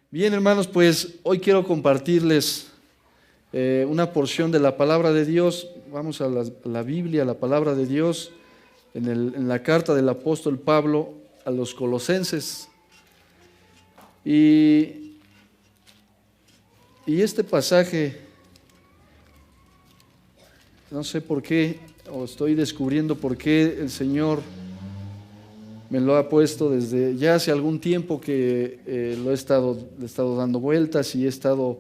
Bien, hermanos, pues hoy quiero compartirles una porción de la palabra de Dios. Vamos a la Biblia, a la palabra de Dios, en la carta del apóstol Pablo a los Colosenses. Y este pasaje, no sé por qué, o estoy descubriendo por qué el Señor me lo ha puesto desde ya hace algún tiempo que le he estado dando vueltas y he estado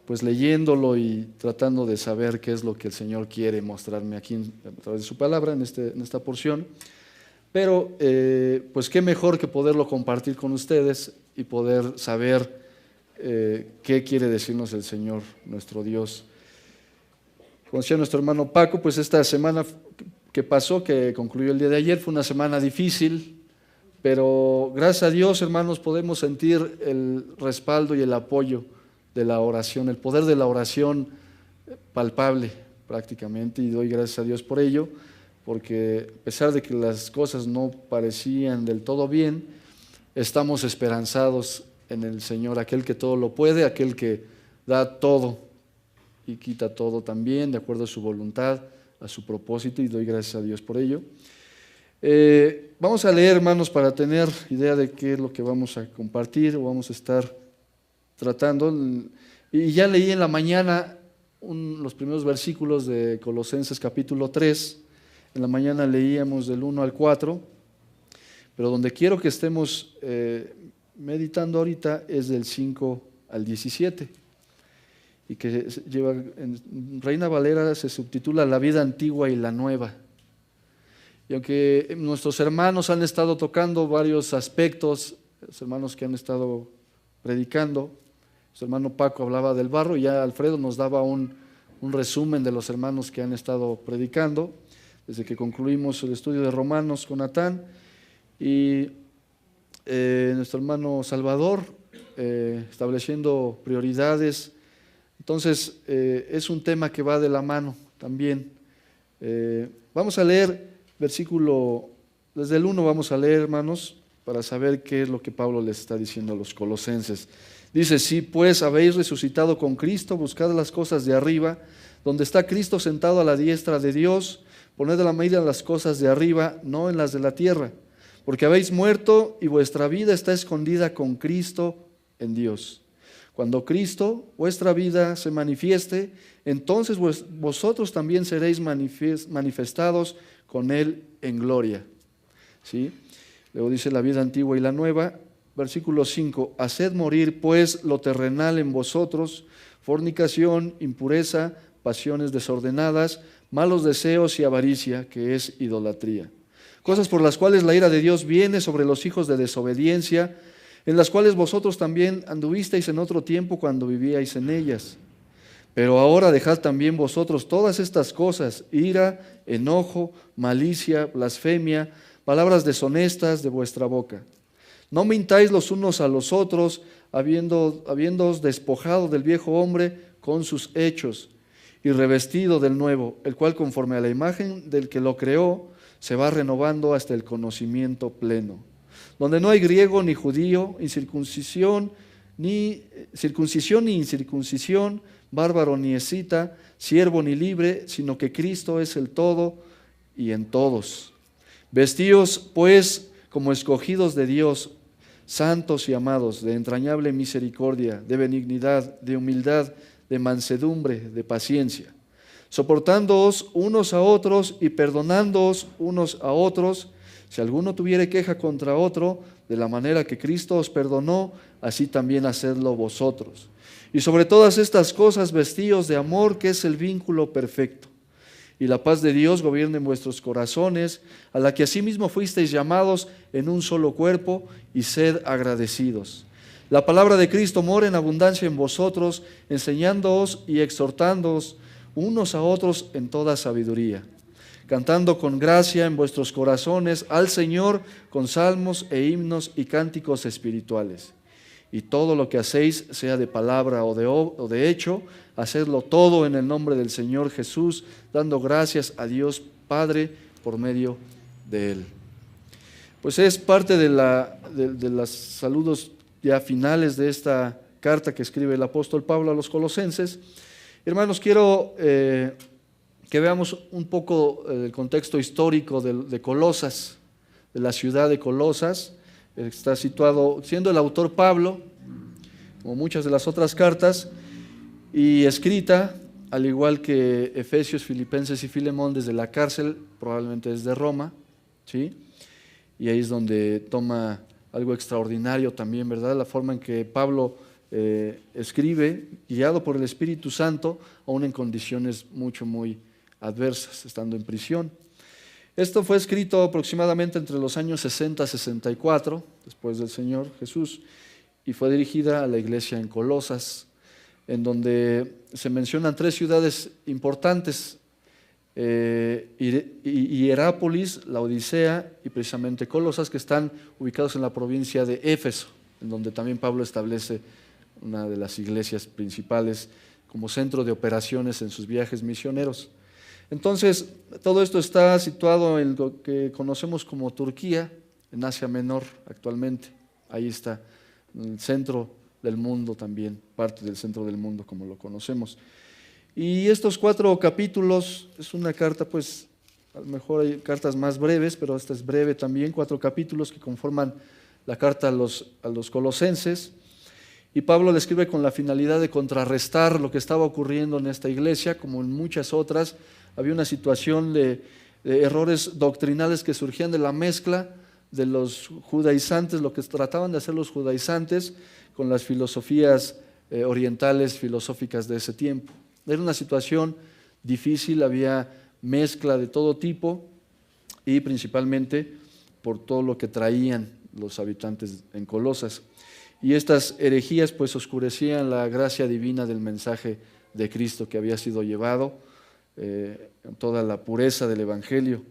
pues leyéndolo y tratando de saber qué es lo que el Señor quiere mostrarme aquí a través de su palabra en esta porción. Pero pues qué mejor que poderlo compartir con ustedes y poder saber qué quiere decirnos el Señor, nuestro Dios. Como decía nuestro hermano Paco, pues esta semana que pasó, que concluyó el día de ayer, fue una semana difícil, pero gracias a Dios, hermanos, podemos sentir el respaldo y el apoyo de la oración, el poder de la oración palpable prácticamente, y doy gracias a Dios por ello, porque a pesar de que las cosas no parecían del todo bien, estamos esperanzados en el Señor, aquel que todo lo puede, aquel que da todo y quita todo también, de acuerdo a su voluntad, a su propósito, y doy gracias a Dios por ello. Vamos a leer, hermanos, para tener idea de qué es lo que vamos a compartir o vamos a estar tratando. Y ya leí en la mañana los primeros versículos de Colosenses capítulo 3. En la mañana leíamos del 1 al 4, pero donde quiero que estemos meditando ahorita es del 5 al 17. Y que lleva, en Reina Valera se subtitula La vida antigua y la nueva. Y aunque nuestros hermanos han estado tocando varios aspectos, los hermanos que han estado predicando, su hermano Paco hablaba del barro y ya Alfredo nos daba un resumen de los hermanos que han estado predicando, desde que concluimos el estudio de Romanos con Natán, y nuestro hermano Salvador estableciendo prioridades. Entonces, es un tema que va de la mano también. Vamos a leer desde el 1 vamos a leer, hermanos, para saber qué es lo que Pablo les está diciendo a los colosenses. Dice: si pues habéis resucitado con Cristo, buscad las cosas de arriba, donde está Cristo sentado a la diestra de Dios, poned la mira en las cosas de arriba, no en las de la tierra, porque habéis muerto y vuestra vida está escondida con Cristo en Dios. Cuando Cristo, vuestra vida, se manifieste, entonces vosotros también seréis manifestados con Él en gloria. ¿Sí? Luego dice la vida antigua y la nueva, versículo 5, haced morir pues lo terrenal en vosotros, fornicación, impureza, pasiones desordenadas, malos deseos y avaricia, que es idolatría. Cosas por las cuales la ira de Dios viene sobre los hijos de desobediencia, en las cuales vosotros también anduvisteis en otro tiempo cuando vivíais en ellas. Pero ahora dejad también vosotros todas estas cosas: ira, enojo, malicia, blasfemia, palabras deshonestas de vuestra boca. No mintáis los unos a los otros, habiéndoos despojado del viejo hombre con sus hechos, y revestido del nuevo, el cual conforme a la imagen del que lo creó, se va renovando hasta el conocimiento pleno, donde no hay griego ni judío, circuncisión ni incircuncisión, bárbaro ni escita, siervo ni libre, sino que Cristo es el todo y en todos. Vestíos pues como escogidos de Dios, santos y amados, de entrañable misericordia, de benignidad, de humildad, de mansedumbre, de paciencia, soportándoos unos a otros y perdonándoos unos a otros, si alguno tuviere queja contra otro, de la manera que Cristo os perdonó, así también hacedlo vosotros. Y sobre todas estas cosas vestíos de amor, que es el vínculo perfecto. Y la paz de Dios gobierne en vuestros corazones, a la que asimismo fuisteis llamados en un solo cuerpo, y sed agradecidos. La palabra de Cristo mora en abundancia en vosotros, enseñándoos y exhortándoos unos a otros en toda sabiduría, cantando con gracia en vuestros corazones al Señor con salmos e himnos y cánticos espirituales. Y todo lo que hacéis, sea de palabra o de hecho, hacedlo todo en el nombre del Señor Jesús, dando gracias a Dios Padre por medio de Él. Pues es parte de los saludos ya finales de esta carta que escribe el apóstol Pablo a los colosenses. Hermanos, quiero que veamos un poco el contexto histórico de Colosas, de la ciudad de Colosas. Está situado, siendo el autor Pablo, como muchas de las otras cartas, y escrita, al igual que Efesios, Filipenses y Filemón, desde la cárcel, probablemente desde Roma, ¿sí? Y ahí es donde toma algo extraordinario también, ¿verdad? La forma en que Pablo escribe, guiado por el Espíritu Santo, aún en condiciones muy adversas, estando en prisión. Esto fue escrito aproximadamente entre los años 60 y 64, después del Señor Jesús, y fue dirigida a la iglesia en Colosas, en donde se mencionan 3 ciudades importantes, Hierápolis, la Odisea y precisamente Colosas, que están ubicados en la provincia de Éfeso, en donde también Pablo establece una de las iglesias principales como centro de operaciones en sus viajes misioneros. Entonces, todo esto está situado en lo que conocemos como Turquía, en Asia Menor actualmente. Ahí está, en el centro del mundo también, parte del centro del mundo como lo conocemos. Y estos 4 capítulos, es una carta, pues, a lo mejor hay cartas más breves, pero esta es breve también, 4 capítulos que conforman la carta a los colosenses. Y Pablo le escribe con la finalidad de contrarrestar lo que estaba ocurriendo en esta iglesia, como en muchas otras. Había una situación de errores doctrinales que surgían de la mezcla de los judaizantes, lo que trataban de hacer los judaizantes con las filosofías orientales, filosóficas de ese tiempo. Era una situación difícil, había mezcla de todo tipo y principalmente por todo lo que traían los habitantes en Colosas. Y estas herejías pues oscurecían la gracia divina del mensaje de Cristo que había sido llevado, toda la pureza del Evangelio.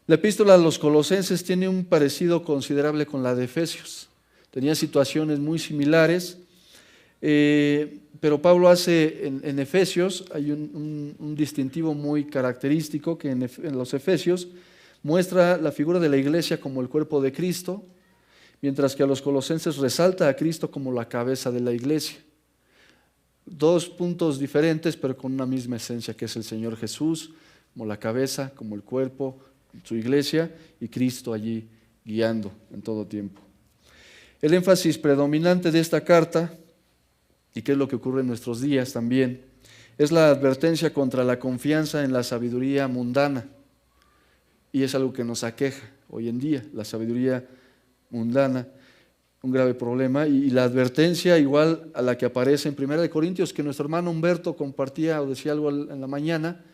La epístola a los colosenses tiene un parecido considerable con la de Efesios. Tenía situaciones muy similares, pero Pablo hace en Efesios, hay un distintivo muy característico que en los Efesios muestra la figura de la iglesia como el cuerpo de Cristo, mientras que a los colosenses resalta a Cristo como la cabeza de la iglesia. 2 puntos diferentes, pero con una misma esencia, que es el Señor Jesús como la cabeza, como el cuerpo, su iglesia, y Cristo allí guiando en todo tiempo. El énfasis predominante de esta carta, y que es lo que ocurre en nuestros días también, es la advertencia contra la confianza en la sabiduría mundana. Y es algo que nos aqueja hoy en día, la sabiduría mundana, un grave problema, y la advertencia igual a la que aparece en 1 Corintios, que nuestro hermano Humberto compartía o decía algo en la mañana,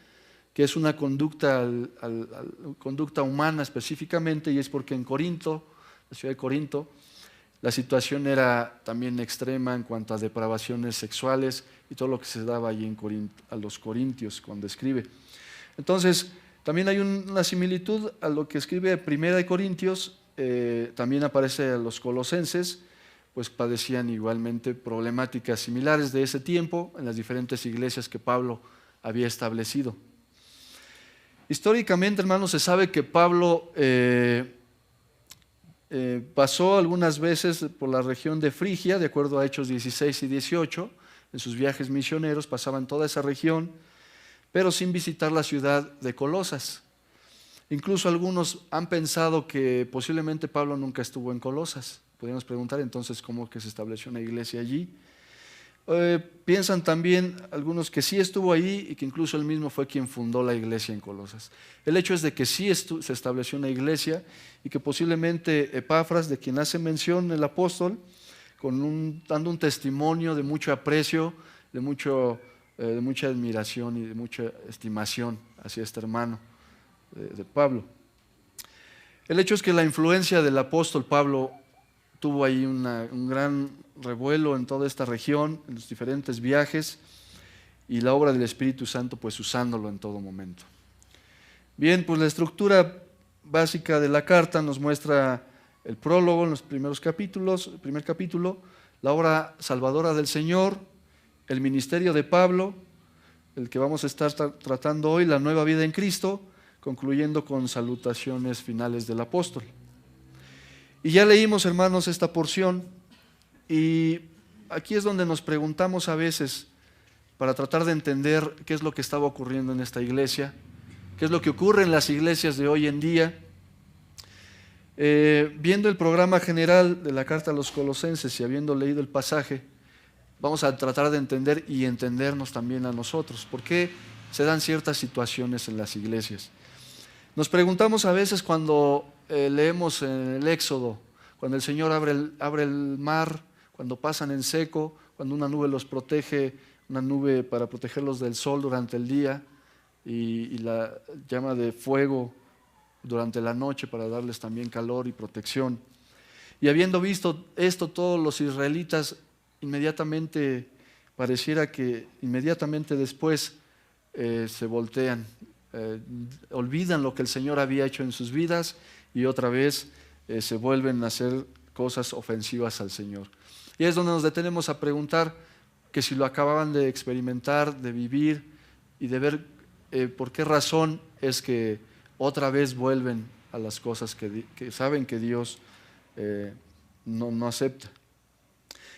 que es una conducta humana específicamente, y es porque en Corinto, la ciudad de Corinto, la situación era también extrema en cuanto a depravaciones sexuales y todo lo que se daba allí a los corintios cuando escribe. Entonces, también hay una similitud a lo que escribe 1 Corintios, también aparece a los colosenses, pues padecían igualmente problemáticas similares de ese tiempo en las diferentes iglesias que Pablo había establecido. Históricamente, hermanos, se sabe que Pablo pasó algunas veces por la región de Frigia, de acuerdo a Hechos 16 y 18, en sus viajes misioneros pasaban toda esa región, pero sin visitar la ciudad de Colosas. Incluso algunos han pensado que posiblemente Pablo nunca estuvo en Colosas. Podríamos preguntar entonces cómo que se estableció una iglesia allí. Piensan también algunos que sí estuvo allí y que incluso él mismo fue quien fundó la iglesia en Colosas. El hecho es de que sí se estableció una iglesia y que posiblemente Epafras, de quien hace mención el apóstol, dando un testimonio de mucho aprecio, de mucha admiración y de mucha estimación hacia este hermano de Pablo. El hecho es que la influencia del apóstol Pablo tuvo ahí un gran revuelo en toda esta región, en los diferentes viajes, y la obra del Espíritu Santo pues usándolo en todo momento. Bien, pues la estructura básica de la carta nos muestra el prólogo en los primeros capítulos, el primer capítulo, la obra salvadora del Señor, el ministerio de Pablo, el que vamos a estar tratando hoy, la nueva vida en Cristo, concluyendo con salutaciones finales del apóstol. Y ya leímos, hermanos, esta porción Y aquí es donde nos preguntamos a veces, para tratar de entender qué es lo que estaba ocurriendo en esta iglesia, qué es lo que ocurre en las iglesias de hoy en día. Viendo el programa general de la carta a los Colosenses y habiendo leído el pasaje, vamos a tratar de entender y entendernos también a nosotros. ¿Por qué se dan ciertas situaciones en las iglesias? Nos preguntamos a veces cuando leemos en el Éxodo, cuando el Señor abre el mar, cuando pasan en seco, cuando una nube los protege, una nube para protegerlos del sol durante el día y la llama de fuego durante la noche para darles también calor y protección. Y habiendo visto esto, todos los israelitas inmediatamente, pareciera que inmediatamente después se voltean, olvidan lo que el Señor había hecho en sus vidas y otra vez se vuelven a hacer cosas ofensivas al Señor. Y es donde nos detenemos a preguntar que si lo acababan de experimentar, de vivir y de ver por qué razón es que otra vez vuelven a las cosas que saben que Dios no acepta.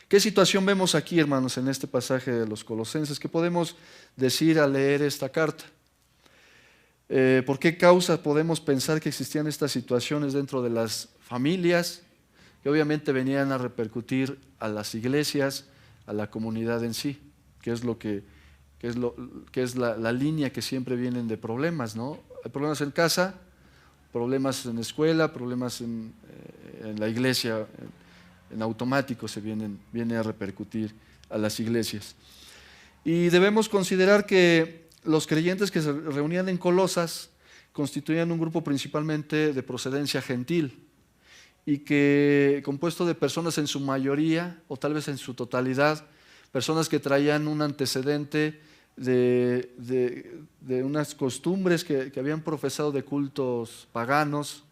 ¿Qué situación vemos aquí, hermanos, en este pasaje de los Colosenses? ¿Qué podemos decir al leer esta carta? ¿Por qué causa podemos pensar que existían estas situaciones dentro de las familias, que obviamente venían a repercutir a las iglesias, a la comunidad en sí? Que es la línea que siempre vienen de problemas, ¿no? Hay problemas en casa, problemas en la escuela, problemas en la iglesia, en automático viene a repercutir a las iglesias. Y debemos considerar que los creyentes que se reunían en Colosas constituían un grupo principalmente de procedencia gentil y que compuesto de personas en su mayoría o tal vez en su totalidad, personas que traían un antecedente de unas costumbres que habían profesado de cultos paganos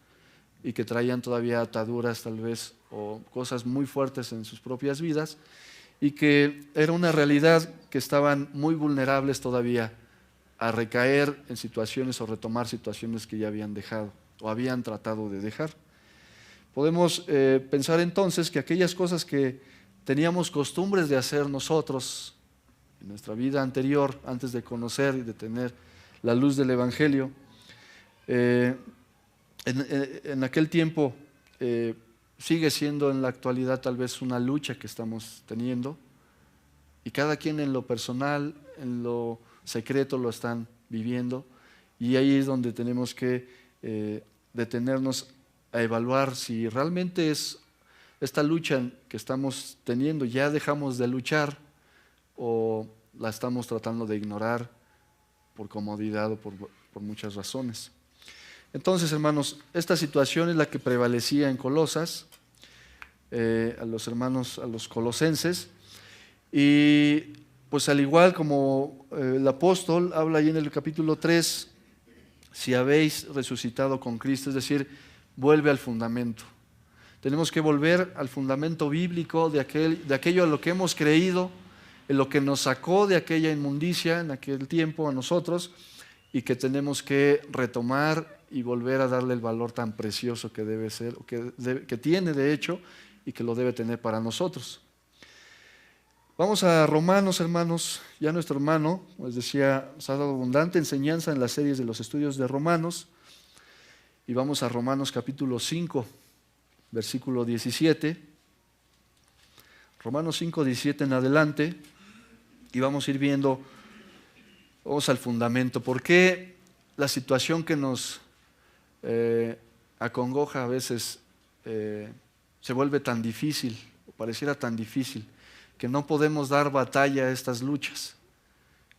y que traían todavía ataduras tal vez o cosas muy fuertes en sus propias vidas y que era una realidad que estaban muy vulnerables todavía a recaer en situaciones o retomar situaciones que ya habían dejado o habían tratado de dejar. Podemos pensar entonces que aquellas cosas que teníamos costumbres de hacer nosotros en nuestra vida anterior, antes de conocer y de tener la luz del Evangelio, en aquel tiempo sigue siendo en la actualidad tal vez una lucha que estamos teniendo y cada quien en lo personal, en lo secreto lo están viviendo y ahí es donde tenemos que detenernos a evaluar si realmente es esta lucha que estamos teniendo, ya dejamos de luchar o la estamos tratando de ignorar por comodidad o por muchas razones. Entonces, hermanos, esta situación es la que prevalecía en Colosas, a los hermanos, a los colosenses, y pues al igual como el apóstol habla ahí en el capítulo 3, si habéis resucitado con Cristo, es decir, vuelve al fundamento. Tenemos que volver al fundamento bíblico de aquello a lo que hemos creído, en lo que nos sacó de aquella inmundicia en aquel tiempo a nosotros y que tenemos que retomar y volver a darle el valor tan precioso que debe ser, que tiene de hecho y que lo debe tener para nosotros. Vamos a Romanos, hermanos. Ya nuestro hermano, les decía, nos ha dado abundante enseñanza en las series de los estudios de Romanos. Y vamos a Romanos capítulo 5, versículo 17. Romanos 5, 17 en adelante. Y vamos a ir viendo, vamos al fundamento. ¿Por qué la situación que nos acongoja a veces se vuelve tan difícil, o pareciera tan difícil, que no podemos dar batalla a estas luchas?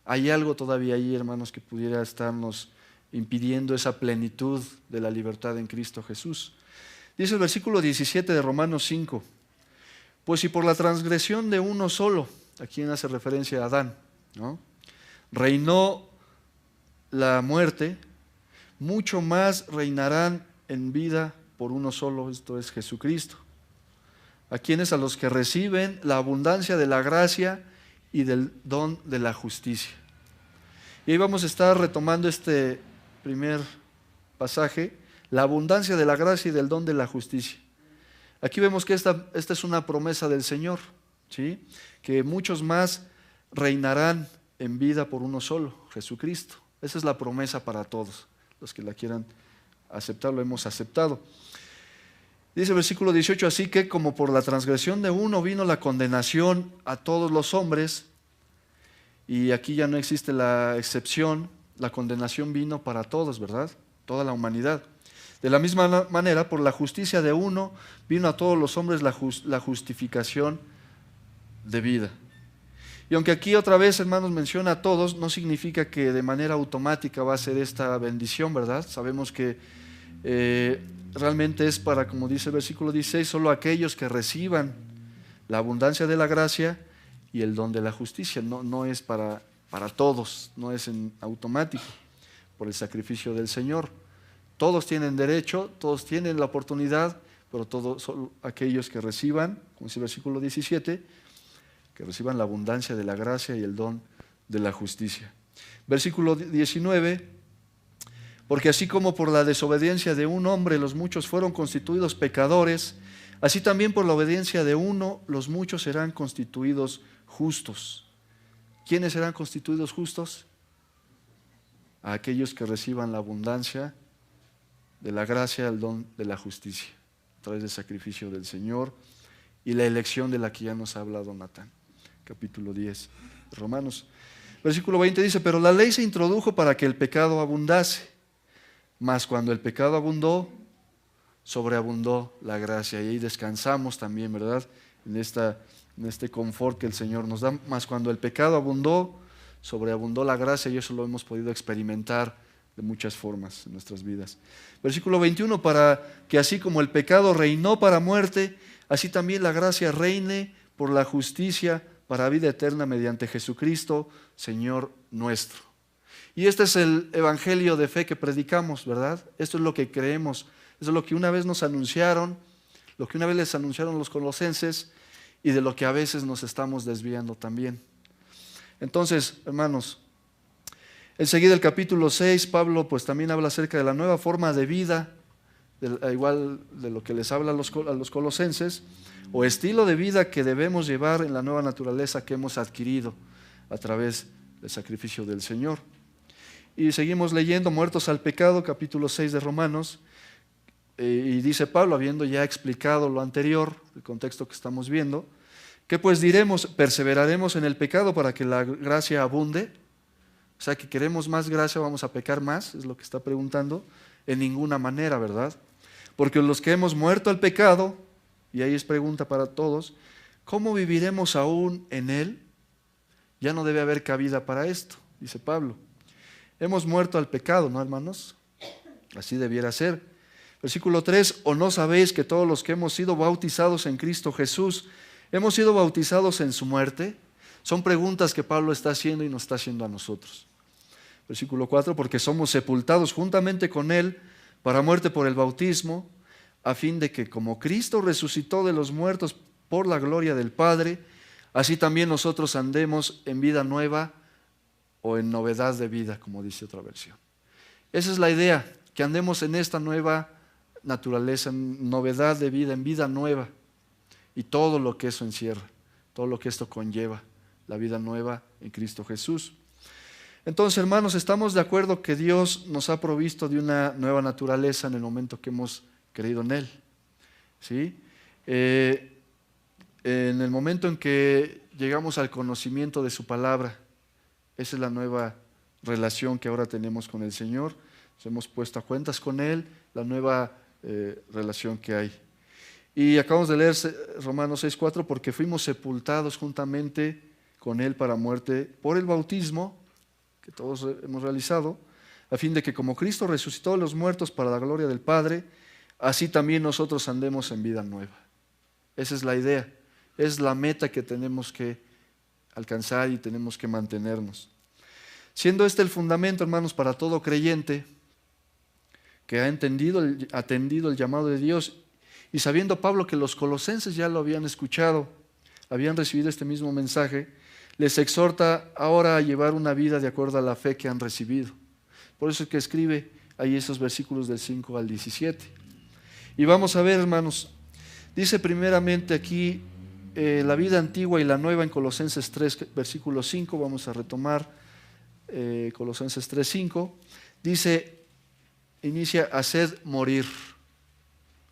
Hay algo todavía ahí, hermanos, que pudiera estarnos impidiendo esa plenitud de la libertad en Cristo Jesús. Dice el versículo 17 de Romanos 5, pues si por la transgresión de uno solo, ¿a quién hace referencia? A Adán, ¿no?, reinó la muerte, mucho más reinarán en vida por uno solo, esto es Jesucristo, a quienes a los que reciben la abundancia de la gracia y del don de la justicia. Y ahí vamos a estar retomando este primer pasaje, la abundancia de la gracia y del don de la justicia. Aquí vemos que esta es una promesa del Señor, ¿sí? Que muchos más reinarán en vida por uno solo, Jesucristo. Esa es la promesa para todos, los que la quieran aceptar, lo hemos aceptado. Dice el versículo 18, así que como por la transgresión de uno vino la condenación a todos los hombres, y aquí ya no existe la excepción, la condenación vino para todos, ¿verdad? Toda la humanidad. De la misma manera, por la justicia de uno vino a todos los hombres la justificación de vida. Y aunque aquí otra vez, hermanos, menciona a todos, no significa que de manera automática va a ser esta bendición, ¿verdad? Sabemos que realmente es para, como dice el versículo 16, solo aquellos que reciban la abundancia de la gracia y el don de la justicia. No es para todos, no es en automático, por el sacrificio del Señor. Todos tienen derecho, todos tienen la oportunidad, pero todos, solo aquellos que reciban, como dice el versículo 17, que reciban la abundancia de la gracia y el don de la justicia. Versículo 19, porque así como por la desobediencia de un hombre los muchos fueron constituidos pecadores, así también por la obediencia de uno los muchos serán constituidos justos. ¿Quiénes serán constituidos justos? A aquellos que reciban la abundancia de la gracia, el don de la justicia, a través del sacrificio del Señor y la elección de la que ya nos ha hablado Natán. Capítulo 10 de Romanos. Versículo 20 dice, pero la ley se introdujo para que el pecado abundase, mas cuando el pecado abundó, sobreabundó la gracia. Y ahí descansamos también, ¿verdad? En este confort que el Señor nos da. Mas cuando el pecado abundó, sobreabundó la gracia, y eso lo hemos podido experimentar de muchas formas en nuestras vidas. Versículo 21, para que así como el pecado reinó para muerte, así también la gracia reine por la justicia para vida eterna mediante Jesucristo, Señor nuestro. Y este es el evangelio de fe que predicamos, ¿verdad? Esto es lo que creemos, esto es lo que una vez nos anunciaron, lo que una vez les anunciaron los colosenses y de lo que a veces nos estamos desviando también. Entonces, hermanos, enseguida el capítulo 6, Pablo pues también habla acerca de la nueva forma de vida, igual de lo que les habla a los colosenses, o estilo de vida que debemos llevar en la nueva naturaleza que hemos adquirido a través del sacrificio del Señor. Y seguimos leyendo, muertos al pecado, capítulo 6 de Romanos, y dice Pablo, habiendo ya explicado lo anterior, el contexto que estamos viendo, ¿qué pues diremos? ¿Perseveraremos en el pecado para que la gracia abunde? O sea, que queremos más gracia, vamos a pecar más, es lo que está preguntando. En ninguna manera, ¿verdad? Porque los que hemos muerto al pecado, y ahí es pregunta para todos, ¿cómo viviremos aún en él? Ya no debe haber cabida para esto, dice Pablo. Hemos muerto al pecado, ¿no, hermanos? Así debiera ser. Versículo 3, ¿o no sabéis que todos los que hemos sido bautizados en Cristo Jesús, hemos sido bautizados en su muerte? Son preguntas que Pablo está haciendo y nos está haciendo a nosotros. Versículo 4, porque somos sepultados juntamente con Él para muerte por el bautismo, a fin de que como Cristo resucitó de los muertos por la gloria del Padre, así también nosotros andemos en vida nueva o en novedad de vida, como dice otra versión. Esa es la idea, que andemos en esta nueva naturaleza, en novedad de vida, en vida nueva, y todo lo que eso encierra, todo lo que esto conlleva, la vida nueva en Cristo Jesús. Entonces, hermanos, estamos de acuerdo que Dios nos ha provisto de una nueva naturaleza en el momento que hemos creído en Él, ¿sí? En el momento en que llegamos al conocimiento de su palabra, esa es la nueva relación que ahora tenemos con el Señor. Nos hemos puesto a cuentas con Él, la nueva relación que hay. Y acabamos de leer Romanos 6:4, porque fuimos sepultados juntamente con Él para muerte por el bautismo, que todos hemos realizado, a fin de que como Cristo resucitó de los muertos para la gloria del Padre, así también nosotros andemos en vida nueva. Esa es la idea, es la meta que tenemos que alcanzar y tenemos que mantenernos. Siendo este el fundamento, hermanos, para todo creyente que ha atendido el llamado de Dios, y sabiendo Pablo que los colosenses ya lo habían escuchado, habían recibido este mismo mensaje, les exhorta ahora a llevar una vida de acuerdo a la fe que han recibido. Por eso es que escribe ahí esos versículos del 5 al 17. Y vamos a ver, hermanos, Dice primeramente aquí la vida antigua y la nueva en Colosenses 3, versículo 5. Vamos a retomar Colosenses 3, 5. Dice, inicia, haced morir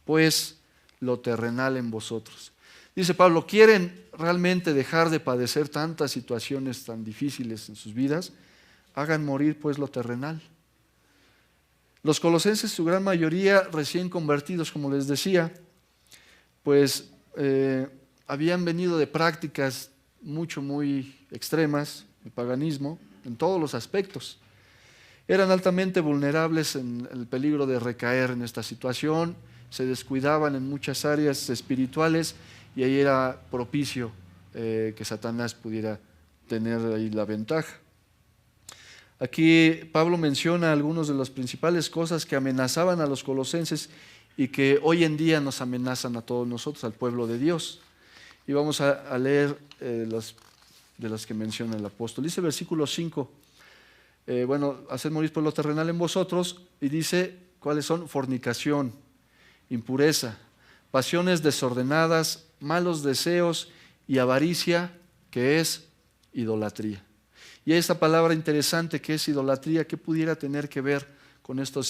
pues lo terrenal en vosotros. Dice Pablo, ¿quieren realmente dejar de padecer tantas situaciones tan difíciles en sus vidas? Hagan morir pues lo terrenal. Los colosenses, su gran mayoría recién convertidos, como les decía, pues habían venido de prácticas muy extremas, de paganismo, en todos los aspectos. Eran altamente vulnerables en el peligro de recaer en esta situación, se descuidaban en muchas áreas espirituales y ahí era propicio que Satanás pudiera tener ahí la ventaja. Aquí Pablo menciona algunas de las principales cosas que amenazaban a los colosenses y que hoy en día nos amenazan a todos nosotros, al pueblo de Dios. Y vamos a leer de las que menciona el apóstol. Dice versículo 5, haced morir por lo terrenal en vosotros, y dice cuáles son: fornicación, impureza, pasiones desordenadas, malos deseos y avaricia, que es idolatría. Y esta palabra interesante que es idolatría, ¿qué pudiera tener que ver con esta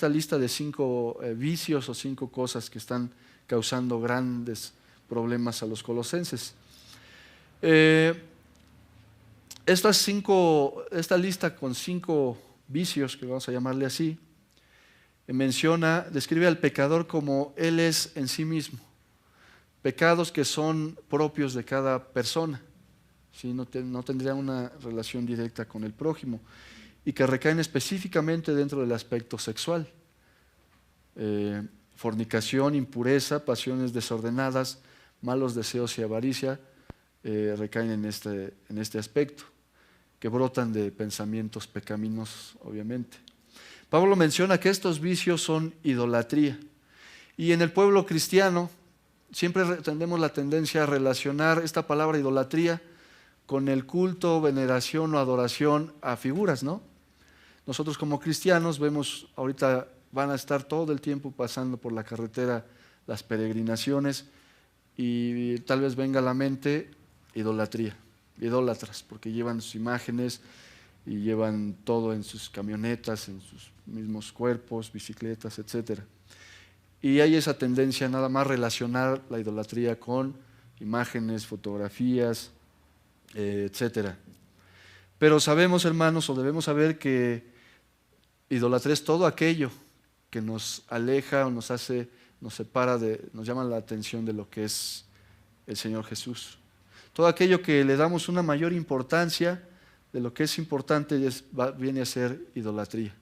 lista de 5 vicios o 5 cosas que están causando grandes problemas a los colosenses? Esta lista con 5 vicios, que vamos a llamarle así, describe al pecador como él es en sí mismo. Pecados que son propios de cada persona, ¿sí? No tendría una relación directa con el prójimo y que recaen específicamente dentro del aspecto sexual. Fornicación, impureza, pasiones desordenadas, malos deseos y avaricia recaen en este aspecto, que brotan de pensamientos pecaminosos, obviamente. Pablo menciona que estos vicios son idolatría. Y en el pueblo cristiano siempre tenemos la tendencia a relacionar esta palabra idolatría con el culto, veneración o adoración a figuras, ¿no? Nosotros como cristianos vemos, ahorita van a estar todo el tiempo pasando por la carretera las peregrinaciones y tal vez venga a la mente idolatría, idólatras, porque llevan sus imágenes y llevan todo en sus camionetas, en sus mismos cuerpos, bicicletas, etc. Y hay esa tendencia nada más relacionar la idolatría con imágenes, fotografías, etc. Pero sabemos, hermanos, o debemos saber que idolatría es todo aquello que nos aleja o nos separa, nos llama la atención de lo que es el Señor Jesús. Todo aquello que le damos una mayor importancia de lo que es importante viene a ser idolatría.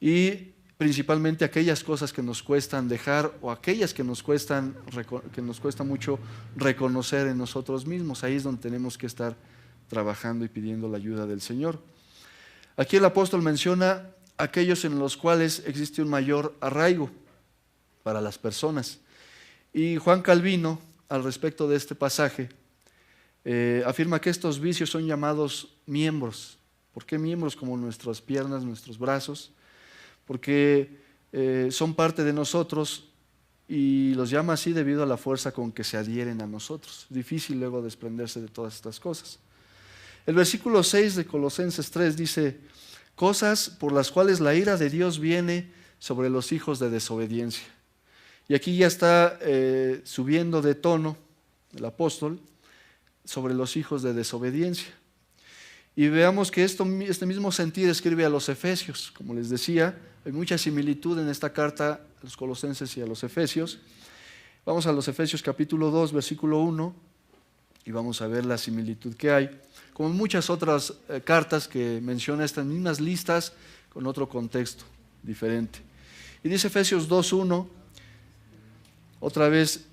Y principalmente aquellas cosas que nos cuestan dejar o aquellas que nos cuesta mucho reconocer en nosotros mismos. Ahí es donde tenemos que estar trabajando y pidiendo la ayuda del Señor. Aquí el apóstol menciona aquellos en los cuales existe un mayor arraigo para las personas. Y Juan Calvino, al respecto de este pasaje, afirma que estos vicios son llamados miembros. ¿Por qué miembros? Como nuestras piernas, nuestros brazos, porque son parte de nosotros y los llama así debido a la fuerza con que se adhieren a nosotros. Difícil luego desprenderse de todas estas cosas. El versículo 6 de Colosenses 3 dice: cosas por las cuales la ira de Dios viene sobre los hijos de desobediencia. Y aquí ya está subiendo de tono el apóstol sobre los hijos de desobediencia. Y veamos que este mismo sentir escribe a los Efesios. Como les decía, hay mucha similitud en esta carta a los Colosenses y a los Efesios. Vamos a los Efesios capítulo 2, versículo 1, y vamos a ver la similitud que hay. Como en muchas otras cartas que menciona estas mismas listas con otro contexto diferente. Y dice Efesios 2:1, otra vez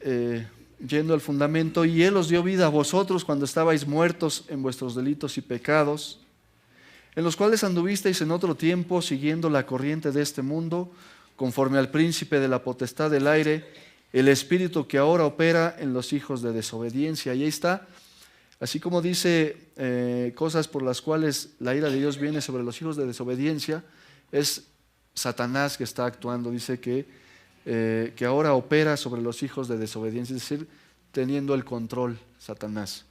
yendo al fundamento: y Él os dio vida a vosotros cuando estabais muertos en vuestros delitos y pecados, en los cuales anduvisteis en otro tiempo, siguiendo la corriente de este mundo, conforme al príncipe de la potestad del aire, el espíritu que ahora opera en los hijos de desobediencia. Y ahí está, así como dice cosas por las cuales la ira de Dios viene sobre los hijos de desobediencia, es Satanás que está actuando. Dice que que ahora opera sobre los hijos de desobediencia, es decir, teniendo el control Satanás.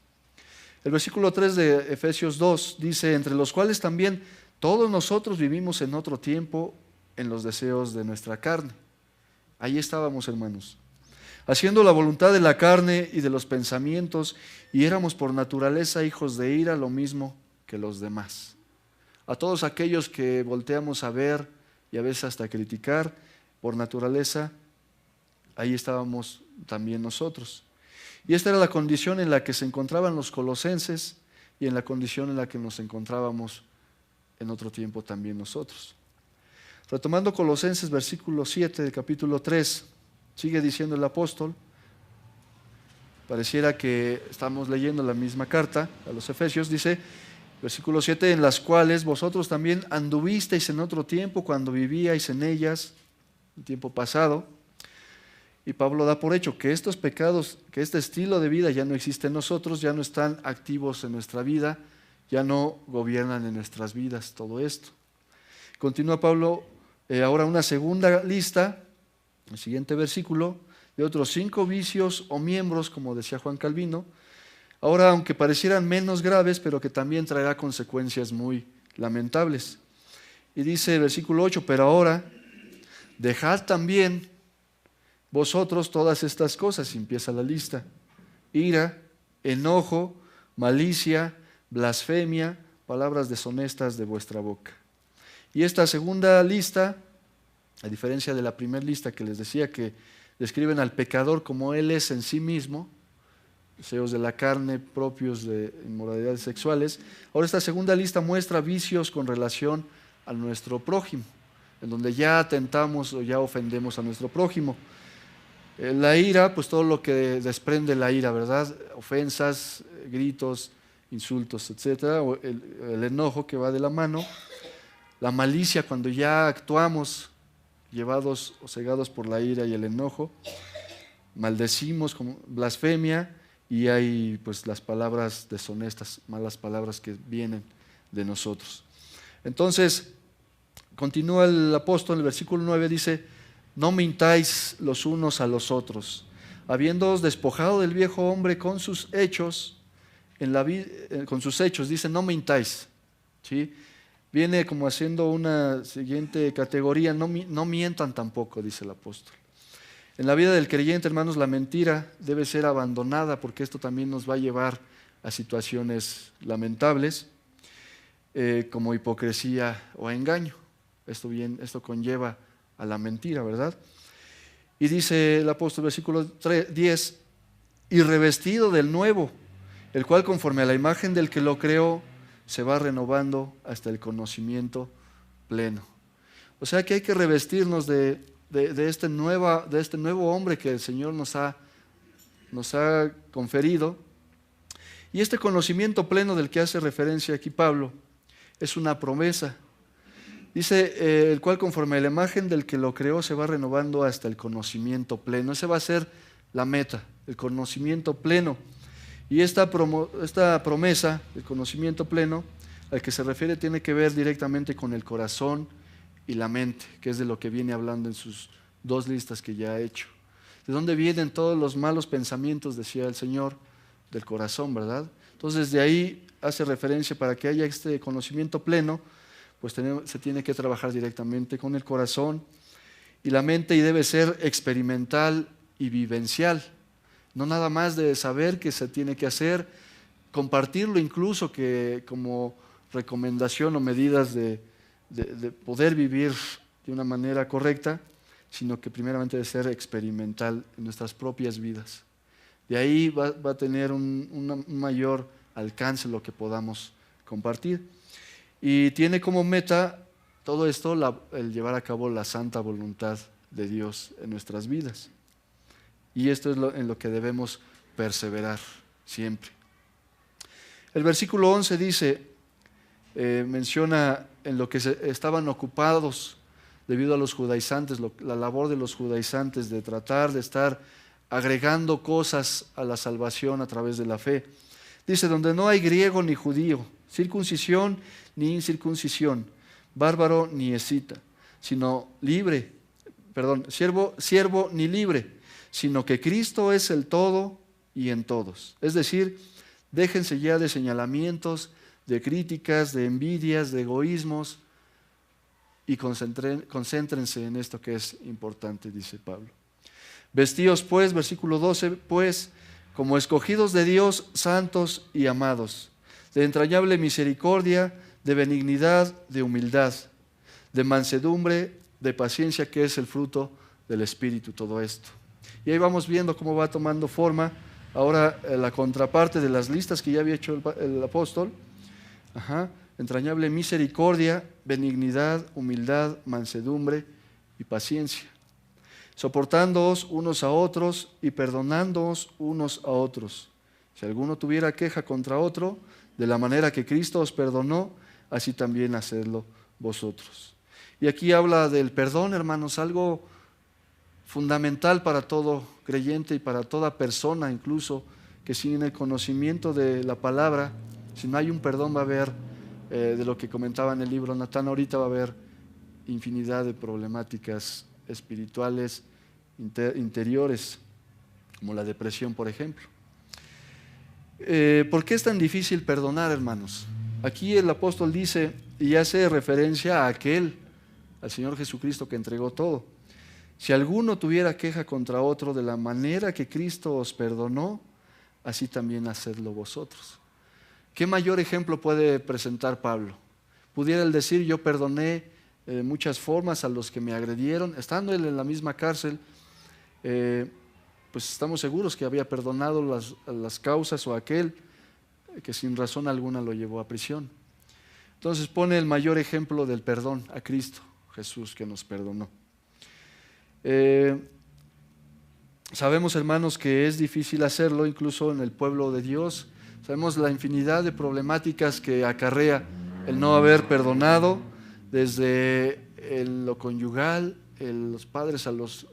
El versículo 3 de Efesios 2 dice, entre los cuales también todos nosotros vivimos en otro tiempo en los deseos de nuestra carne. Ahí estábamos, hermanos, haciendo la voluntad de la carne y de los pensamientos, y éramos por naturaleza hijos de ira, lo mismo que los demás. A todos aquellos que volteamos a ver y a veces hasta criticar, por naturaleza, ahí estábamos también nosotros. Y esta era la condición en la que se encontraban los colosenses y en la condición en la que nos encontrábamos en otro tiempo también nosotros. Retomando Colosenses versículo 7 del capítulo 3, sigue diciendo el apóstol, pareciera que estamos leyendo la misma carta a los Efesios, dice, versículo 7, en las cuales vosotros también anduvisteis en otro tiempo cuando vivíais en ellas, en tiempo pasado. Y Pablo da por hecho que estos pecados, que este estilo de vida ya no existe en nosotros, ya no están activos en nuestra vida, ya no gobiernan en nuestras vidas todo esto. Continúa Pablo ahora una segunda lista, el siguiente versículo, de otros 5 vicios o miembros, como decía Juan Calvino, ahora aunque parecieran menos graves, pero que también traerá consecuencias muy lamentables. Y dice el versículo 8, pero ahora dejad también vosotros todas estas cosas, y empieza la lista: ira, enojo, malicia, blasfemia, palabras deshonestas de vuestra boca. Y esta segunda lista, a diferencia de la primera lista que les decía que describen al pecador como él es en sí mismo, deseos de la carne propios de inmoralidades sexuales, ahora esta segunda lista muestra vicios con relación a nuestro prójimo, en donde ya atentamos o ya ofendemos a nuestro prójimo. La ira, pues todo lo que desprende la ira, ¿verdad? Ofensas, gritos, insultos, etcétera, o el enojo que va de la mano. La malicia, cuando ya actuamos llevados o cegados por la ira y el enojo. Maldecimos, como blasfemia, y hay pues las palabras deshonestas, malas palabras que vienen de nosotros. Entonces, continúa el apóstol en el versículo 9, dice: no mintáis los unos a los otros, habiéndoos despojado del viejo hombre con sus hechos, dice, no mintáis, ¿sí? Viene como haciendo una siguiente categoría, no mientan tampoco, dice el apóstol. En la vida del creyente, hermanos, la mentira debe ser abandonada, porque esto también nos va a llevar a situaciones lamentables, como hipocresía o engaño. Esto conlleva a la mentira, ¿verdad? Y dice el apóstol, versículo 10, y revestido del nuevo, el cual conforme a la imagen del que lo creó, se va renovando hasta el conocimiento pleno. O sea que hay que revestirnos de este nuevo hombre que el Señor nos ha conferido. Y este conocimiento pleno del que hace referencia aquí Pablo es una promesa. Dice, el cual conforme a la imagen del que lo creó se va renovando hasta el conocimiento pleno. Esa va a ser la meta, el conocimiento pleno. Y esta promesa, el conocimiento pleno, al que se refiere tiene que ver directamente con el corazón y la mente, que es de lo que viene hablando en sus 2 listas que ya ha hecho. ¿De dónde vienen todos los malos pensamientos? Decía el Señor, del corazón, ¿verdad? Entonces de ahí hace referencia, para que haya este conocimiento pleno, pues se tiene que trabajar directamente con el corazón y la mente, y debe ser experimental y vivencial. No nada más de saber que se tiene que hacer, compartirlo incluso que como recomendación o medidas de poder vivir de una manera correcta, sino que primeramente debe ser experimental en nuestras propias vidas. De ahí va a tener un mayor alcance lo que podamos compartir. Y tiene como meta todo esto el llevar a cabo la santa voluntad de Dios en nuestras vidas. Y esto es en lo que debemos perseverar siempre. El versículo 11 dice, menciona en lo que estaban ocupados debido a los judaizantes, la labor de los judaizantes de tratar de estar agregando cosas a la salvación a través de la fe. Dice, donde no hay griego ni judío, circuncisión ni incircuncisión, bárbaro ni escita, sino libre, siervo ni libre, sino que Cristo es el todo y en todos. Es decir, déjense ya de señalamientos, de críticas, de envidias, de egoísmos y concéntrense en esto que es importante, dice Pablo. Vestíos pues, versículo 12, pues, como escogidos de Dios, santos y amados, de entrañable misericordia, de benignidad, de humildad, de mansedumbre, de paciencia, que es el fruto del Espíritu, todo esto. Y ahí vamos viendo cómo va tomando forma ahora la contraparte de las listas que ya había hecho el apóstol. Entrañable misericordia, benignidad, humildad, mansedumbre y paciencia, soportándoos unos a otros y perdonándoos unos a otros. Si alguno tuviera queja contra otro, de la manera que Cristo os perdonó, así también hacedlo vosotros. Y aquí habla del perdón, hermanos, algo fundamental para todo creyente y para toda persona, incluso que sin el conocimiento de la palabra, si no hay un perdón, va a haber, de lo que comentaba en el libro Natán ahorita, va a haber infinidad de problemáticas espirituales interiores, como la depresión, por ejemplo. ¿Por qué es tan difícil perdonar, hermanos? Aquí el apóstol dice, y hace referencia a aquel, al Señor Jesucristo que entregó todo. Si alguno tuviera queja contra otro, de la manera que Cristo os perdonó, así también hacedlo vosotros. ¿Qué mayor ejemplo puede presentar Pablo? Pudiera él decir, yo perdoné de muchas formas a los que me agredieron, estando él en la misma cárcel, pues estamos seguros que había perdonado las causas o aquel que sin razón alguna lo llevó a prisión. Entonces pone el mayor ejemplo del perdón a Cristo Jesús, que nos perdonó. Sabemos, hermanos, que es difícil hacerlo incluso en el pueblo de Dios. Sabemos la infinidad de problemáticas que acarrea el no haber perdonado, desde lo conyugal, los padres a los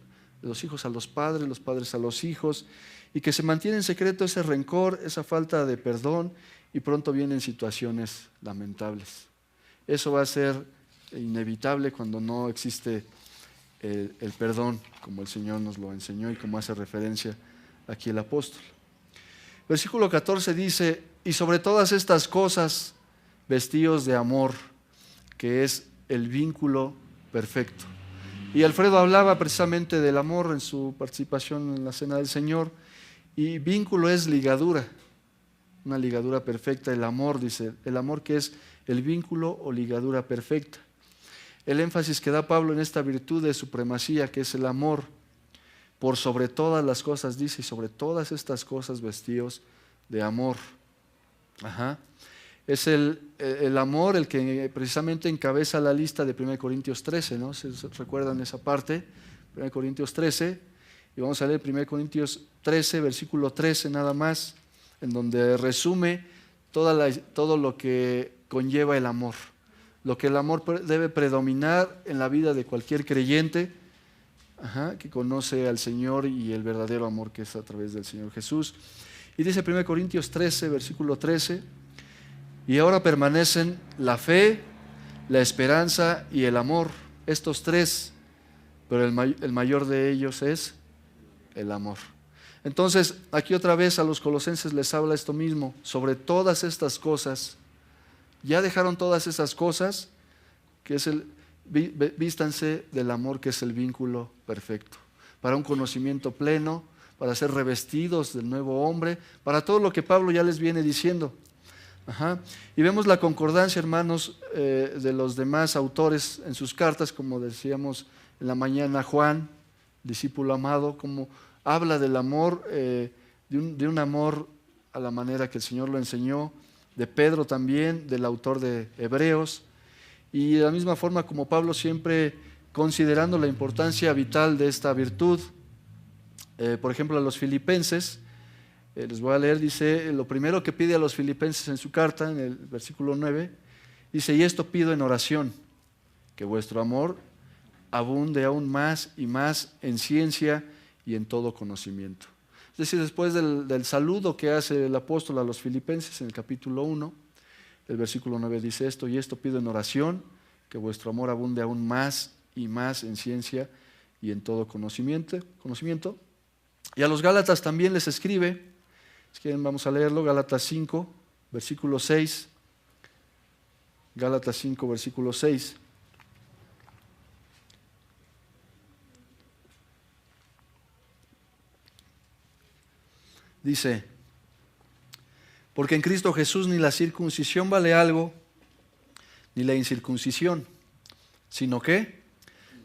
hijos a los padres, los padres a los hijos, y que se mantiene en secreto ese rencor, esa falta de perdón, y pronto vienen situaciones lamentables. Eso va a ser inevitable cuando no existe el perdón, como el Señor nos lo enseñó y como hace referencia aquí el apóstol. Versículo 14 dice, y sobre todas estas cosas, vestíos de amor, que es el vínculo perfecto. Y Alfredo hablaba precisamente del amor en su participación en la Cena del Señor, y vínculo es ligadura, una ligadura perfecta. El amor, dice, el amor que es el vínculo o ligadura perfecta. El énfasis que da Pablo en esta virtud de supremacía, que es el amor, por sobre todas las cosas, dice, y sobre todas estas cosas vestíos de amor. Es el amor el que precisamente encabeza la lista de 1 Corintios 13, ¿no? ¿Se recuerdan esa parte? 1 Corintios 13, y vamos a leer 1 Corintios 13, versículo 13 nada más, en donde resume todo lo que conlleva el amor, lo que el amor debe predominar en la vida de cualquier creyente, que conoce al Señor y el verdadero amor que es a través del Señor Jesús. Y dice 1 Corintios 13, versículo 13, y ahora permanecen la fe, la esperanza y el amor, estos tres, pero el mayor de ellos es el amor. Entonces, aquí otra vez a los colosenses les habla esto mismo, sobre todas estas cosas. Ya dejaron todas esas cosas, que es vístanse del amor, que es el vínculo perfecto, para un conocimiento pleno, para ser revestidos del nuevo hombre, para todo lo que Pablo ya les viene diciendo. Y vemos la concordancia, hermanos, de los demás autores en sus cartas, como decíamos en la mañana, Juan, discípulo amado, como habla del amor, de un amor a la manera que el Señor lo enseñó, de Pedro también, del autor de Hebreos, y de la misma forma como Pablo, siempre considerando la importancia vital de esta virtud. Por ejemplo, a los filipenses, les voy a leer, dice, lo primero que pide a los filipenses en su carta, en el versículo 9, dice, y esto pido en oración, que vuestro amor abunde aún más y más en ciencia y en todo conocimiento. Es decir, después del saludo que hace el apóstol a los filipenses en el capítulo 1, el versículo 9 dice esto, y esto pido en oración, que vuestro amor abunde aún más y más en ciencia y en todo conocimiento. Y a los Gálatas también les escribe, si quieren vamos a leerlo, Gálatas 5, versículo 6. Gálatas 5, versículo 6. Dice, porque en Cristo Jesús ni la circuncisión vale algo, ni la incircuncisión, sino que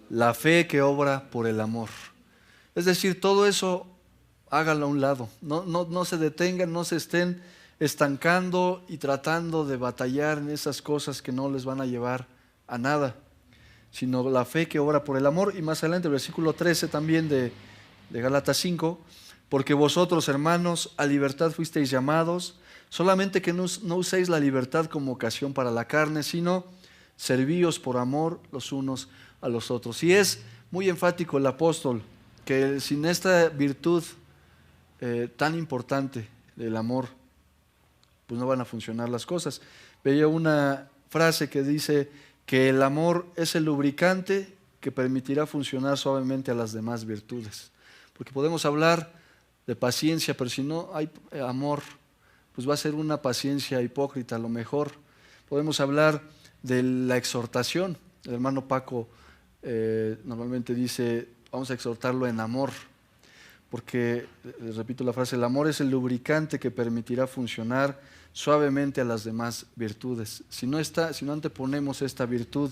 la fe que obra por el amor. Es decir, todo eso háganlo a un lado, no se detengan, no se estén estancando y tratando de batallar en esas cosas que no les van a llevar a nada, sino la fe que obra por el amor. Y más adelante el versículo 13 también de Gálatas 5, porque vosotros, hermanos, a libertad fuisteis llamados, solamente que no uséis la libertad como ocasión para la carne, sino servíos por amor los unos a los otros. Y es muy enfático el apóstol que sin esta virtud tan importante del amor, pues no van a funcionar las cosas. Veía una frase que dice que el amor es el lubricante que permitirá funcionar suavemente a las demás virtudes. Porque podemos hablar de paciencia, pero si no hay amor, pues va a ser una paciencia hipócrita a lo mejor. Podemos hablar de la exhortación. El hermano Paco normalmente dice, vamos a exhortarlo en amor, porque, repito la frase, el amor es el lubricante que permitirá funcionar suavemente a las demás virtudes. Si no anteponemos esta virtud,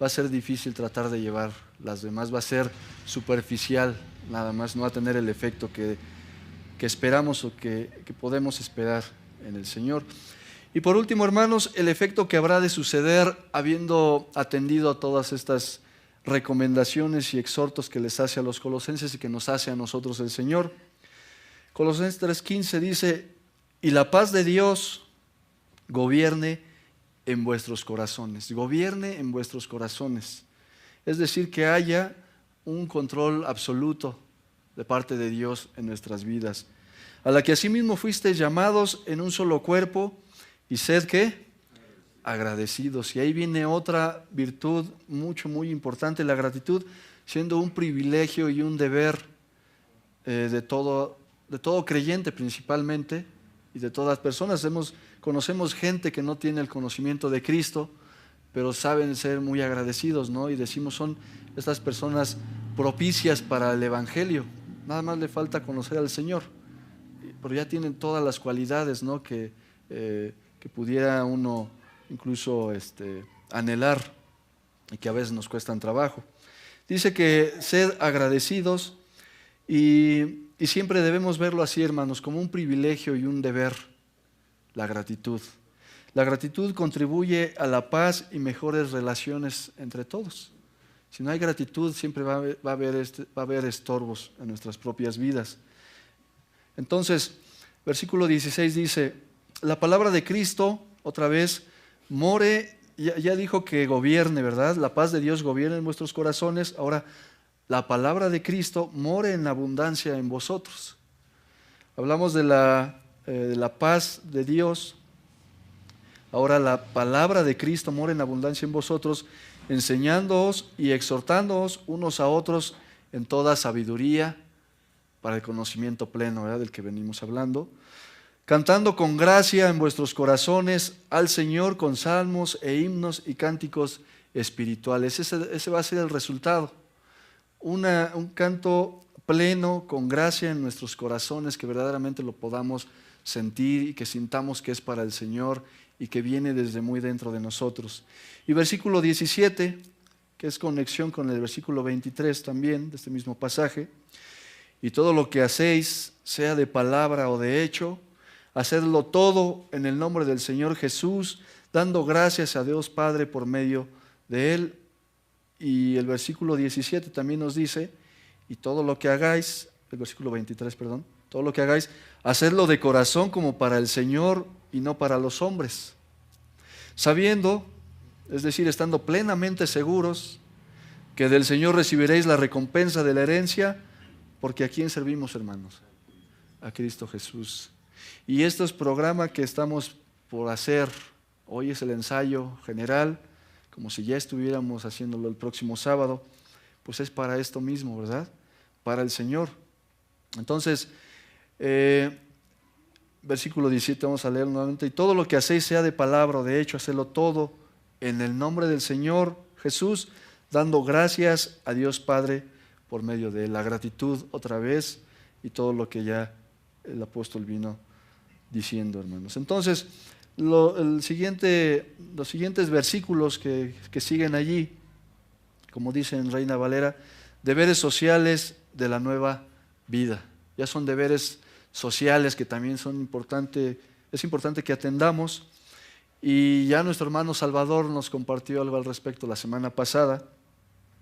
va a ser difícil tratar de llevar las demás, va a ser superficial, nada más, no va a tener el efecto que esperamos o que podemos esperar en el Señor. Y por último, hermanos, el efecto que habrá de suceder habiendo atendido a todas estas recomendaciones y exhortos que les hace a los colosenses y que nos hace a nosotros el Señor. Colosenses 3:15 dice, y la paz de Dios gobierne en vuestros corazones, gobierne en vuestros corazones. Es decir, que haya un control absoluto de parte de Dios en nuestras vidas, a la que asimismo fuisteis llamados en un solo cuerpo, y sed ¿qué? Agradecidos. Y ahí viene otra virtud muy importante, la gratitud, siendo un privilegio y un deber de todo creyente principalmente, y de todas personas. Conocemos gente que no tiene el conocimiento de Cristo, pero saben ser muy agradecidos, ¿no? Y decimos, son estas personas propicias para el Evangelio. Nada más le falta conocer al Señor, pero ya tienen todas las cualidades, ¿no? que pudiera uno incluso anhelar y que a veces nos cuestan trabajo. Dice que sed agradecidos y siempre debemos verlo así, hermanos, como un privilegio y un deber, la gratitud. La gratitud contribuye a la paz y mejores relaciones entre todos. Si no hay gratitud, siempre va a haber estorbos en nuestras propias vidas. Entonces, versículo 16 dice, la palabra de Cristo, otra vez, more, ya dijo que gobierne, ¿verdad? La paz de Dios gobierne en vuestros corazones. Ahora, la palabra de Cristo more en abundancia en vosotros. Hablamos de la paz de Dios. Ahora la palabra de Cristo more en abundancia en vosotros, enseñándoos y exhortándoos unos a otros en toda sabiduría para el conocimiento pleno, ¿verdad? Del que venimos hablando, cantando con gracia en vuestros corazones al Señor con salmos e himnos y cánticos espirituales. Ese va a ser el resultado. Un canto pleno con gracia en nuestros corazones, que verdaderamente lo podamos sentir y que sintamos que es para el Señor y que viene desde muy dentro de nosotros. Y versículo 17, que es conexión con el versículo 23 también de este mismo pasaje, y todo lo que hacéis, sea de palabra o de hecho, hacedlo todo en el nombre del Señor Jesús, dando gracias a Dios Padre por medio de Él. Y el versículo 17 también nos dice, y todo lo que hagáis, el versículo 23, perdón, todo lo que hagáis, hacedlo de corazón como para el Señor y no para los hombres, sabiendo, es decir, estando plenamente seguros que del Señor recibiréis la recompensa de la herencia, porque ¿a quién servimos, hermanos? A Cristo Jesús. Y este es programa que estamos por hacer. Hoy es el ensayo general, como si ya estuviéramos haciéndolo el próximo sábado, pues es para esto mismo, ¿verdad? Para el Señor. Entonces, versículo 17, vamos a leer nuevamente. Y todo lo que hacéis, sea de palabra o de hecho, hacedlo todo en el nombre del Señor Jesús, dando gracias a Dios Padre por medio de la gratitud otra vez y todo lo que ya el apóstol vino diciendo, hermanos. Entonces, los siguientes versículos que siguen allí, como dice en Reina Valera, deberes sociales de la nueva vida. Ya son deberes sociales que también es importante que atendamos. Y ya nuestro hermano Salvador nos compartió algo al respecto la semana pasada,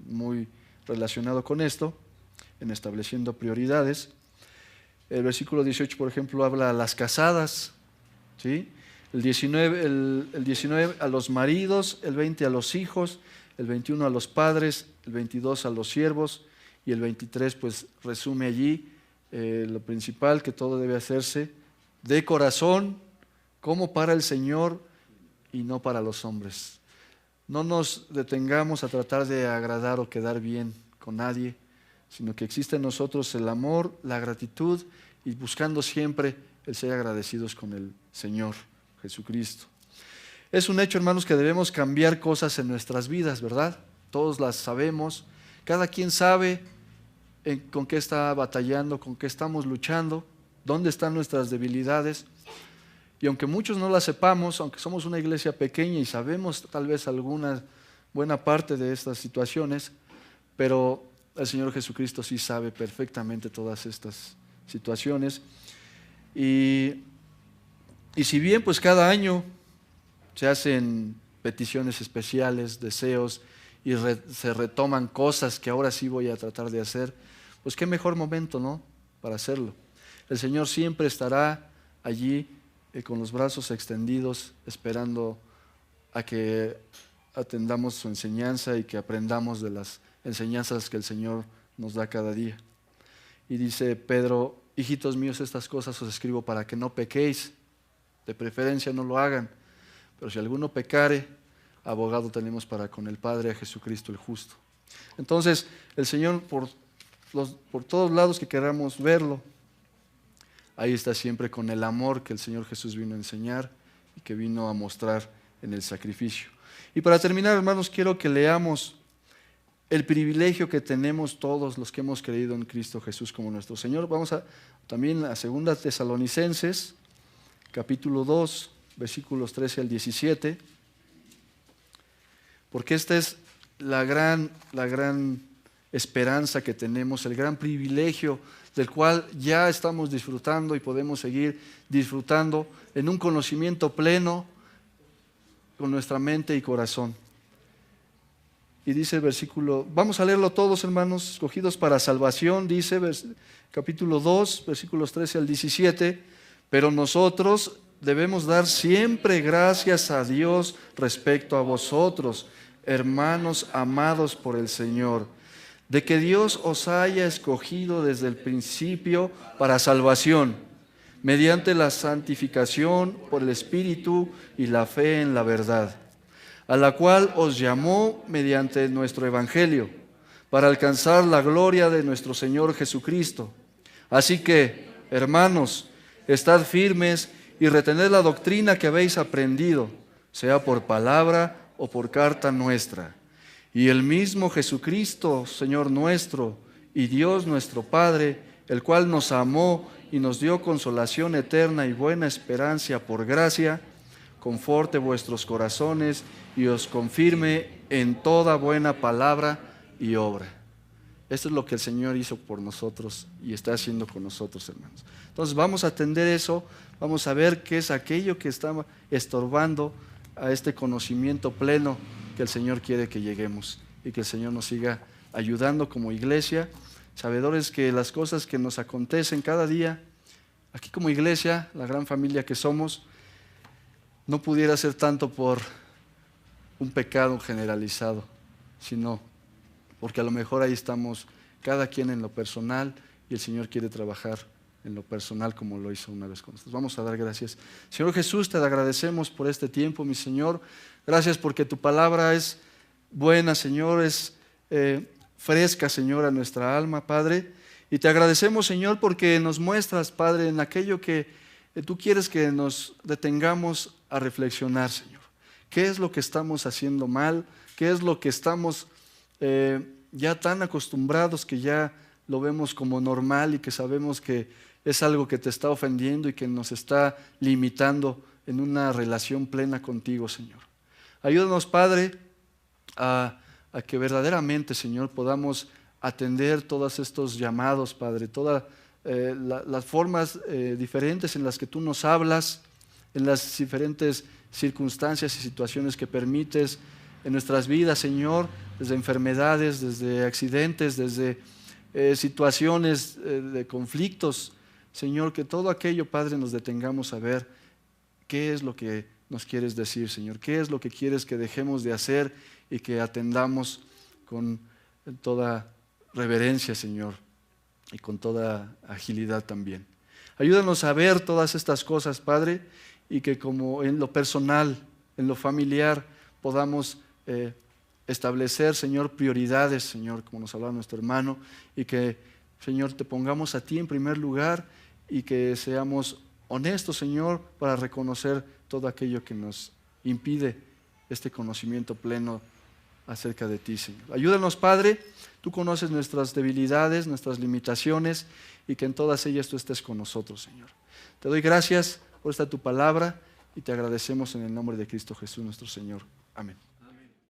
muy relacionado con esto, en estableciendo prioridades. El versículo 18, por ejemplo, habla a las casadas, ¿sí? El 19 a los maridos, el 20 a los hijos, el 21 a los padres, el 22 a los siervos y el 23 pues resume allí lo principal, que todo debe hacerse de corazón como para el Señor y no para los hombres. No nos detengamos a tratar de agradar o quedar bien con nadie, sino que existe en nosotros el amor, la gratitud y buscando siempre el ser agradecidos con el Señor Jesucristo. Es un hecho, hermanos, que debemos cambiar cosas en nuestras vidas, ¿verdad? Todos las sabemos, cada quien sabe con qué está batallando, con qué estamos luchando, dónde están nuestras debilidades. Y aunque muchos no las sepamos, aunque somos una iglesia pequeña y sabemos tal vez alguna buena parte de estas situaciones, pero el Señor Jesucristo sí sabe perfectamente todas estas situaciones. Y si bien pues cada año se hacen peticiones especiales, deseos, y se retoman cosas que ahora sí voy a tratar de hacer, pues qué mejor momento, ¿no?, para hacerlo. El Señor siempre estará allí con los brazos extendidos, esperando a que atendamos su enseñanza y que aprendamos de las enseñanzas que el Señor nos da cada día. Y dice Pedro: hijitos míos, estas cosas os escribo para que no pequéis, de preferencia no lo hagan, pero si alguno pecare, abogado tenemos para con el Padre, a Jesucristo el justo. Entonces, el Señor, por todos lados que queramos verlo, ahí está siempre con el amor que el Señor Jesús vino a enseñar y que vino a mostrar en el sacrificio. Y para terminar, hermanos, quiero que leamos el privilegio que tenemos todos los que hemos creído en Cristo Jesús como nuestro Señor. Vamos también a 2 Tesalonicenses, capítulo 2, versículos 13 al 17, porque esta es la gran esperanza que tenemos, el gran privilegio del cual ya estamos disfrutando y podemos seguir disfrutando en un conocimiento pleno con nuestra mente y corazón. Y dice el versículo, vamos a leerlo todos, hermanos, escogidos para salvación, dice capítulo 2, versículos 13 al 17, pero nosotros debemos dar siempre gracias a Dios respecto a vosotros, hermanos amados por el Señor, de que Dios os haya escogido desde el principio para salvación, mediante la santificación por el Espíritu y la fe en la verdad, a la cual os llamó mediante nuestro Evangelio, para alcanzar la gloria de nuestro Señor Jesucristo. Así que, hermanos, estad firmes y retened la doctrina que habéis aprendido, sea por palabra o por carta nuestra. Y el mismo Jesucristo, Señor nuestro, y Dios nuestro Padre, el cual nos amó y nos dio consolación eterna y buena esperanza por gracia, conforte vuestros corazones y os confirme en toda buena palabra y obra. Esto es lo que el Señor hizo por nosotros y está haciendo con nosotros, hermanos. Entonces vamos a atender eso, vamos a ver qué es aquello que está estorbando a este conocimiento pleno que el Señor quiere que lleguemos, y que el Señor nos siga ayudando como iglesia, sabedores que las cosas que nos acontecen cada día, aquí como iglesia, la gran familia que somos, no pudiera ser tanto por un pecado generalizado, sino porque a lo mejor ahí estamos cada quien en lo personal y el Señor quiere trabajar en lo personal como lo hizo una vez con nosotros. Vamos a dar gracias. Señor Jesús, te agradecemos por este tiempo, mi Señor. Gracias porque tu palabra es buena, Señor, es fresca, Señor, a nuestra alma, Padre. Y te agradecemos, Señor, porque nos muestras, Padre, en aquello que tú quieres que nos detengamos a reflexionar, Señor. ¿Qué es lo que estamos haciendo mal? ¿Qué es lo que estamos ya tan acostumbrados que ya lo vemos como normal y que sabemos que es algo que te está ofendiendo y que nos está limitando en una relación plena contigo, Señor? Ayúdanos, Padre, a que verdaderamente, Señor, podamos atender todos estos llamados, Padre, todas las formas diferentes en las que tú nos hablas, en las diferentes circunstancias y situaciones que permites en nuestras vidas, Señor, desde enfermedades, desde accidentes, desde situaciones de conflictos, Señor, que todo aquello, Padre, nos detengamos a ver qué es lo que nos quieres decir, Señor, qué es lo que quieres que dejemos de hacer y que atendamos con toda reverencia, Señor, y con toda agilidad también. Ayúdanos a ver todas estas cosas, Padre, y que como en lo personal, en lo familiar, podamos establecer, Señor, prioridades, Señor, como nos hablaba nuestro hermano, y que, Señor, te pongamos a ti en primer lugar y que seamos honestos, Señor, para reconocer todo aquello que nos impide este conocimiento pleno acerca de ti, Señor. Ayúdanos, Padre, tú conoces nuestras debilidades, nuestras limitaciones, y que en todas ellas tú estés con nosotros, Señor. Te doy gracias por esta tu palabra y te agradecemos en el nombre de Cristo Jesús, nuestro Señor. Amén.